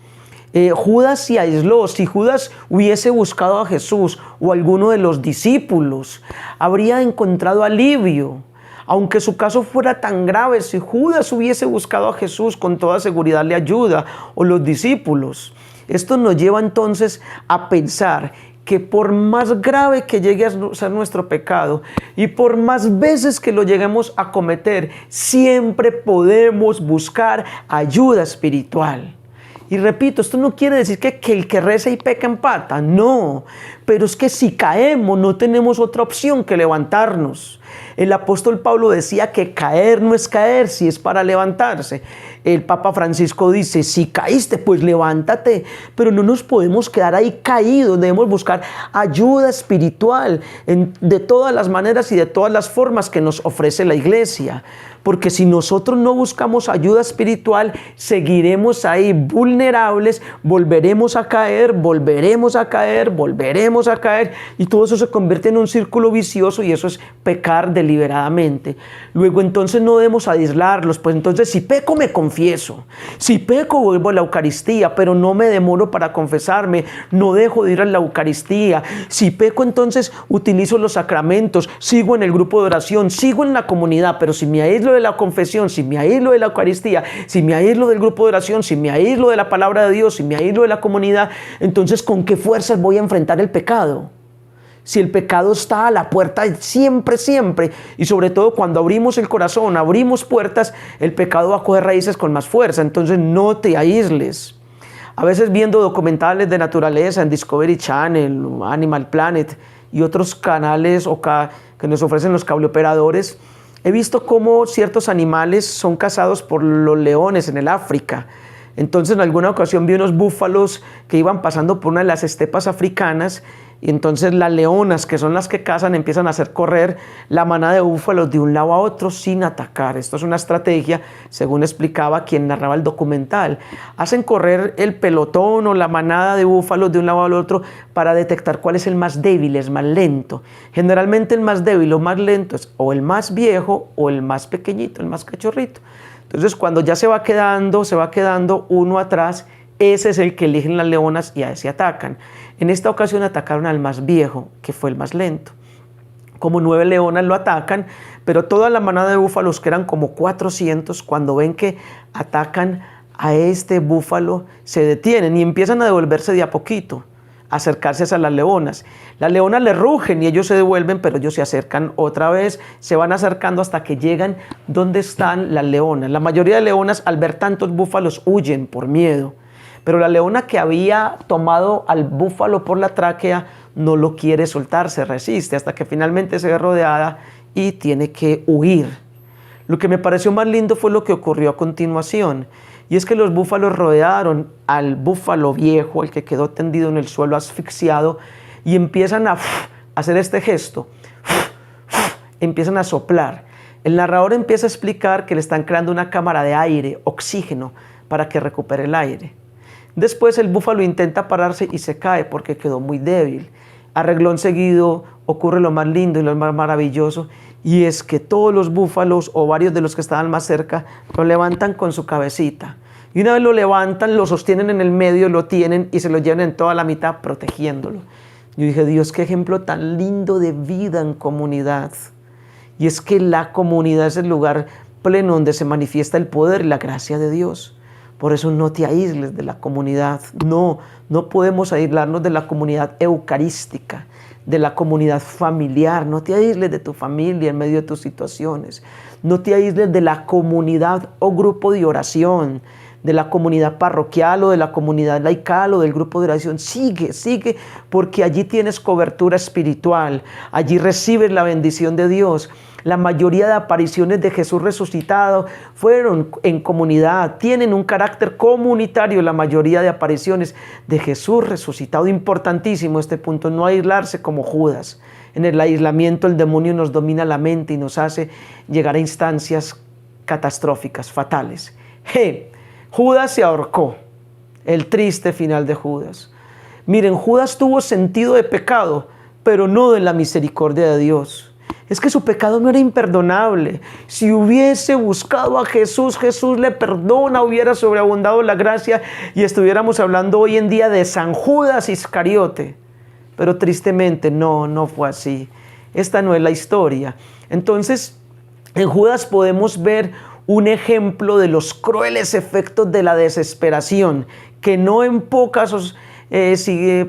S1: Judas se aisló. Si Judas hubiese buscado a Jesús o a alguno de los discípulos, habría encontrado alivio. Aunque su caso fuera tan grave, si Judas hubiese buscado a Jesús, con toda seguridad le ayuda, o los discípulos. Esto nos lleva entonces a pensar que por más grave que llegue a ser nuestro pecado y por más veces que lo lleguemos a cometer, siempre podemos buscar ayuda espiritual. Y repito, esto no quiere decir que el que reza y peca empata, no. Pero es que si caemos no tenemos otra opción que levantarnos. El apóstol Pablo decía que caer no es caer si es para levantarse. El Papa Francisco dice, si caíste, pues levántate. Pero no nos podemos quedar ahí caídos, debemos buscar ayuda espiritual de todas las maneras y de todas las formas que nos ofrece la iglesia. porque si nosotros no buscamos ayuda espiritual, seguiremos ahí vulnerables, volveremos a caer, volveremos a caer, volveremos a caer, y todo eso se convierte en un círculo vicioso, y eso es pecar deliberadamente. Luego entonces no debemos aislarlos, pues entonces si peco me confieso, si peco vuelvo a la Eucaristía, pero no me demoro para confesarme, no dejo de ir a la Eucaristía. Si peco entonces utilizo los sacramentos, sigo en el grupo de oración, sigo en la comunidad, pero si me aíslo de la confesión, si me aíslo de la Eucaristía, si me aíslo del grupo de oración, si me aíslo de la palabra de Dios, si me aíslo de la comunidad, entonces ¿con qué fuerzas voy a enfrentar el pecado? Si el pecado está a la puerta siempre, siempre, y sobre todo cuando abrimos el corazón, abrimos puertas, el pecado va a coger raíces con más fuerza. Entonces no te aísles. A veces viendo documentales de naturaleza en Discovery Channel, Animal Planet y otros canales que nos ofrecen los cableoperadores, he visto cómo ciertos animales son cazados por los leones en el África. Entonces en alguna ocasión vi unos búfalos que iban pasando por una de las estepas africanas, y entonces las leonas, que son las que cazan, empiezan a hacer correr la manada de búfalos de un lado a otro sin atacar. Esto es una estrategia, según explicaba quien narraba el documental. Hacen correr el pelotón o la manada de búfalos de un lado al otro para detectar cuál es el más débil, el más lento. Generalmente el más débil o más lento es o el más viejo o el más pequeñito, el más cachorrito. Entonces cuando ya se va quedando uno atrás, ese es el que eligen las leonas y a ese atacan. En esta ocasión atacaron al más viejo, que fue el más lento. Como 9 leonas lo atacan, pero toda la manada de búfalos, que eran como 400, cuando ven que atacan a este búfalo, se detienen y empiezan a devolverse de a poquito, a acercarse a las leonas. Las leonas le rugen y ellos se devuelven, pero ellos se acercan otra vez, se van acercando hasta que llegan donde están las leonas. La mayoría de leonas, al ver tantos búfalos, huyen por miedo. Pero la leona que había tomado al búfalo por la tráquea no lo quiere soltar, se resiste hasta que finalmente se ve rodeada y tiene que huir. Lo que me pareció más lindo fue lo que ocurrió a continuación, y es que los búfalos rodearon al búfalo viejo, el que quedó tendido en el suelo asfixiado, y empiezan a hacer este gesto, empiezan a soplar. El narrador empieza a explicar que le están creando una cámara de aire, oxígeno, para que recupere el aire. Después el búfalo intenta pararse y se cae porque quedó muy débil. A renglón seguido ocurre lo más lindo y lo más maravilloso, y es que todos los búfalos, o varios de los que estaban más cerca, lo levantan con su cabecita. Y una vez lo levantan, lo sostienen en el medio, lo tienen y se lo llevan en toda la mitad protegiéndolo. Yo dije, Dios, qué ejemplo tan lindo de vida en comunidad. Y es que la comunidad es el lugar pleno donde se manifiesta el poder y la gracia de Dios. Por eso no te aísles de la comunidad. No podemos aislarnos de la comunidad eucarística, de la comunidad familiar. No te aísles de tu familia en medio de tus situaciones. No te aísles de la comunidad o grupo de oración, de la comunidad parroquial o de la comunidad laical o del grupo de oración. Sigue, porque allí tienes cobertura espiritual. Allí recibes la bendición de Dios. La mayoría de apariciones de Jesús resucitado fueron en comunidad, tienen un carácter comunitario la mayoría de apariciones de Jesús resucitado. Importantísimo este punto, no aislarse como Judas. En el aislamiento el demonio nos domina la mente y nos hace llegar a instancias catastróficas, fatales. Judas se ahorcó, el triste final de Judas. Miren, Judas tuvo sentido de pecado, pero no de la misericordia de Dios. Es que su pecado no era imperdonable. Si hubiese buscado a Jesús, Jesús le perdona, hubiera sobreabundado la gracia y estuviéramos hablando hoy en día de San Judas Iscariote. Pero tristemente no fue así. Esta no es la historia. Entonces, en Judas podemos ver un ejemplo de los crueles efectos de la desesperación, que no en pocas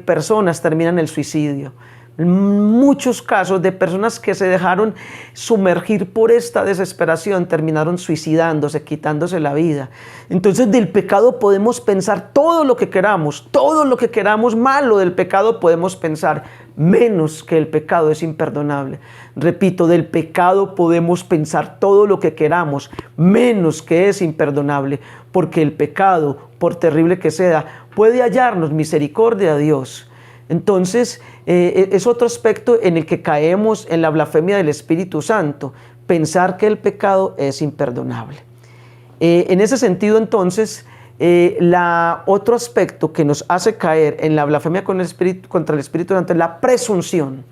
S1: personas terminan el suicidio. Muchos casos de personas que se dejaron sumergir por esta desesperación terminaron suicidándose, quitándose la vida. Entonces del pecado podemos pensar todo lo que queramos malo del pecado podemos pensar, menos que el pecado es imperdonable. Repito, del pecado podemos pensar todo lo que queramos, menos que es imperdonable, porque el pecado, por terrible que sea, puede hallarnos misericordia de Dios. Entonces, es otro aspecto en el que caemos en la blasfemia del Espíritu Santo. pensar que el pecado es imperdonable. En ese sentido, entonces, otro aspecto que nos hace caer en la blasfemia contra el Espíritu Santo es la presunción.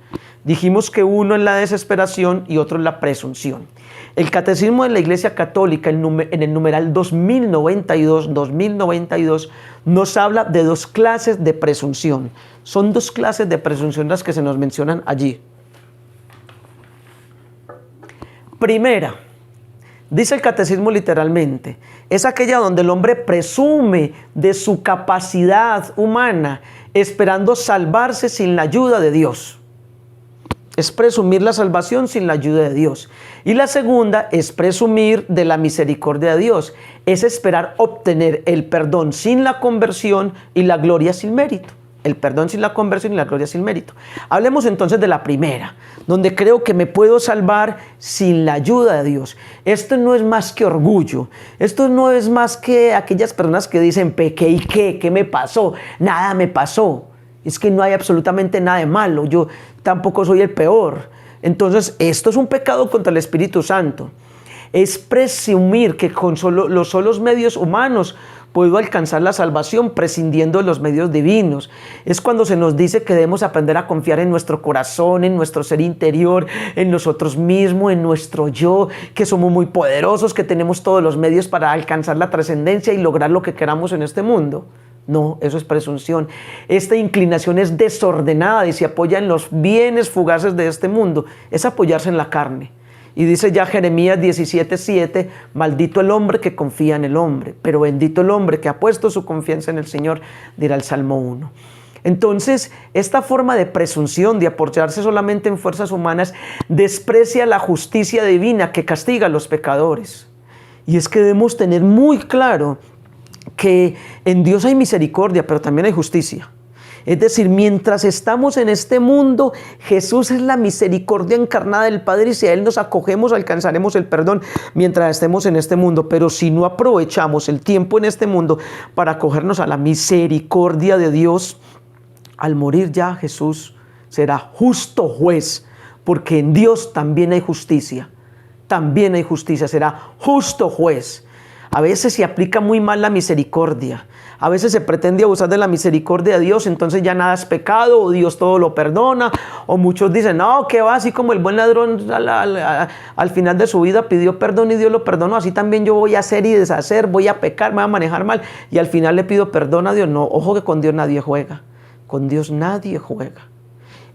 S1: Dijimos que uno es la desesperación y otro es la presunción. El Catecismo de la Iglesia Católica, en el numeral 2092, nos habla de dos clases de presunción. Son dos clases de presunción las que se nos mencionan allí. Primera, dice el Catecismo literalmente, es aquella donde el hombre presume de su capacidad humana, esperando salvarse sin la ayuda de Dios. Es presumir la salvación sin la ayuda de Dios. Y la segunda es presumir de la misericordia de Dios. Es esperar obtener el perdón sin la conversión y la gloria sin mérito. El perdón sin la conversión y la gloria sin mérito. Hablemos entonces de la primera, donde creo que me puedo salvar sin la ayuda de Dios. Esto no es más que orgullo. Esto no es más que aquellas personas que dicen, pequé y qué me pasó, nada me pasó. Es que no hay absolutamente nada de malo, yo tampoco soy el peor. Entonces, esto es un pecado contra el Espíritu Santo. Es presumir que con los solos medios humanos puedo alcanzar la salvación prescindiendo de los medios divinos. Es cuando se nos dice que debemos aprender a confiar en nuestro corazón, en nuestro ser interior, en nosotros mismos, en nuestro yo, que somos muy poderosos, que tenemos todos los medios para alcanzar la trascendencia y lograr lo que queramos en este mundo. No, eso es presunción. Esta inclinación es desordenada y se apoya en los bienes fugaces de este mundo. Es apoyarse en la carne. Y dice ya Jeremías 17:7, maldito el hombre que confía en el hombre, pero bendito el hombre que ha puesto su confianza en el Señor, dirá el Salmo 1. Entonces, esta forma de presunción, de apoyarse solamente en fuerzas humanas, desprecia la justicia divina que castiga a los pecadores. Y es que debemos tener muy claro que en Dios hay misericordia, pero también hay justicia. Es decir, mientras estamos en este mundo, Jesús es la misericordia encarnada del Padre y si a Él nos acogemos alcanzaremos el perdón mientras estemos en este mundo. Pero si no aprovechamos el tiempo en este mundo para acogernos a la misericordia de Dios, al morir ya Jesús será justo juez, porque en Dios también hay justicia. También hay justicia, será justo juez. A veces se aplica muy mal la misericordia. A veces se pretende abusar de la misericordia de Dios, entonces ya nada es pecado, o Dios todo lo perdona. O muchos dicen, no, que va, así como el buen ladrón al final de su vida pidió perdón y Dios lo perdonó, así también yo voy a hacer y deshacer, voy a pecar, me voy a manejar mal y al final le pido perdón a Dios. No, ojo que con Dios nadie juega. Con Dios nadie juega.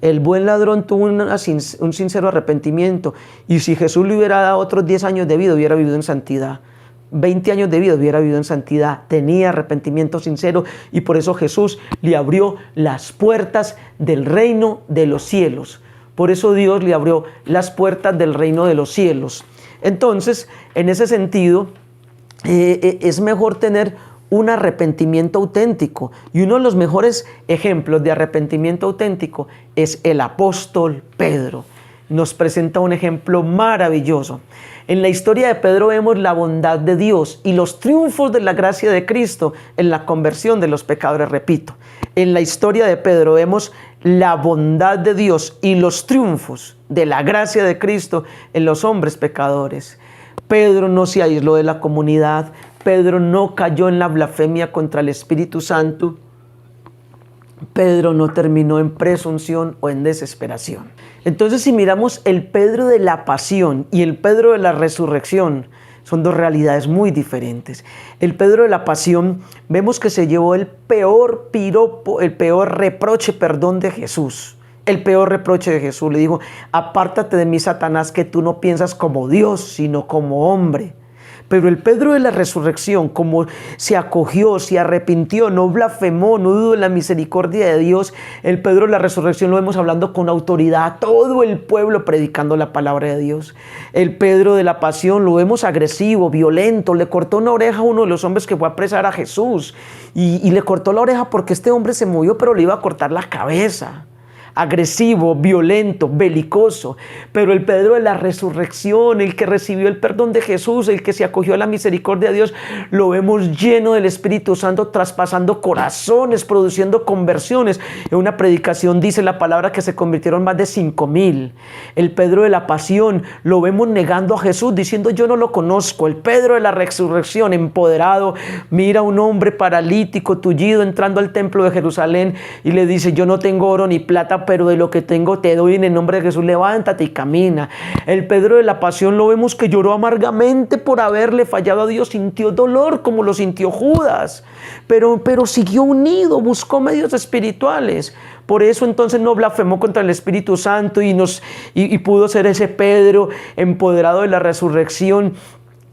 S1: El buen ladrón tuvo un sincero arrepentimiento y si Jesús le hubiera dado otros 10 años de vida, hubiera vivido en santidad. 20 años de vida hubiera vivido en santidad, tenía arrepentimiento sincero y por eso Jesús le abrió las puertas del reino de los cielos. Por eso Dios le abrió las puertas del reino de los cielos. Entonces, en ese sentido, es mejor tener un arrepentimiento auténtico. Y uno de los mejores ejemplos de arrepentimiento auténtico es el apóstol Pedro. Nos presenta un ejemplo maravilloso. En la historia de Pedro vemos la bondad de Dios y los triunfos de la gracia de Cristo en la conversión de los pecadores, repito. En la historia de Pedro vemos la bondad de Dios y los triunfos de la gracia de Cristo en los hombres pecadores. Pedro no se aisló de la comunidad, Pedro no cayó en la blasfemia contra el Espíritu Santo, Pedro no terminó en presunción o en desesperación. Entonces, si miramos el Pedro de la pasión y el Pedro de la resurrección, son dos realidades muy diferentes. El Pedro de la pasión, vemos que se llevó el peor piropo, el peor reproche, de Jesús. El peor reproche de Jesús. Le dijo, apártate de mí, Satanás, que tú no piensas como Dios, sino como hombre. Pero el Pedro de la resurrección, como se acogió, se arrepintió, no blasfemó, no dudó de la misericordia de Dios, el Pedro de la resurrección lo vemos hablando con autoridad, todo el pueblo predicando la palabra de Dios. El Pedro de la pasión lo vemos agresivo, violento, le cortó una oreja a uno de los hombres que fue a apresar a Jesús y le cortó la oreja porque este hombre se movió, pero le iba a cortar la cabeza. agresivo, violento, belicoso. Pero el Pedro de la resurrección, el que recibió el perdón de Jesús, el que se acogió a la misericordia de Dios, lo vemos lleno del Espíritu Santo, traspasando corazones, produciendo conversiones. En una predicación dice la palabra que se convirtieron más de 5,000. El Pedro de la pasión, lo vemos negando a Jesús, diciendo yo no lo conozco. El Pedro de la resurrección, empoderado, mira a un hombre paralítico, tullido, entrando al templo de Jerusalén y le dice, yo no tengo oro ni plata, pero de lo que tengo te doy, en el nombre de Jesús levántate y camina. El Pedro de la pasión lo vemos que lloró amargamente por haberle fallado a Dios, sintió dolor como lo sintió Judas, pero siguió unido, buscó medios espirituales. Por eso entonces no blasfemó contra el Espíritu Santo y pudo ser ese Pedro empoderado de la resurrección,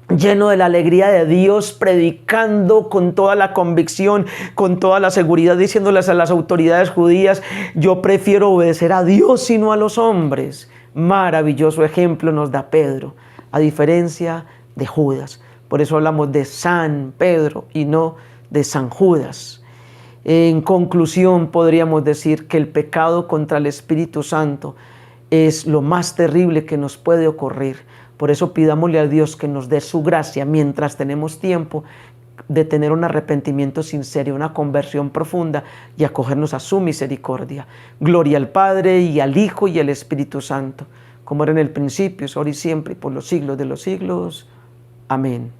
S1: lleno de la alegría de Dios, predicando con toda la convicción, con toda la seguridad, diciéndoles a las autoridades judías, yo prefiero obedecer a Dios y no a los hombres. Maravilloso ejemplo nos da Pedro, a diferencia de Judas. Por eso hablamos de San Pedro y no de San Judas. En conclusión, podríamos decir que el pecado contra el Espíritu Santo es lo más terrible que nos puede ocurrir. Por eso pidámosle a Dios que nos dé su gracia mientras tenemos tiempo de tener un arrepentimiento sincero, una conversión profunda y acogernos a su misericordia. Gloria al Padre y al Hijo y al Espíritu Santo, como era en el principio, es ahora y siempre y por los siglos de los siglos. Amén.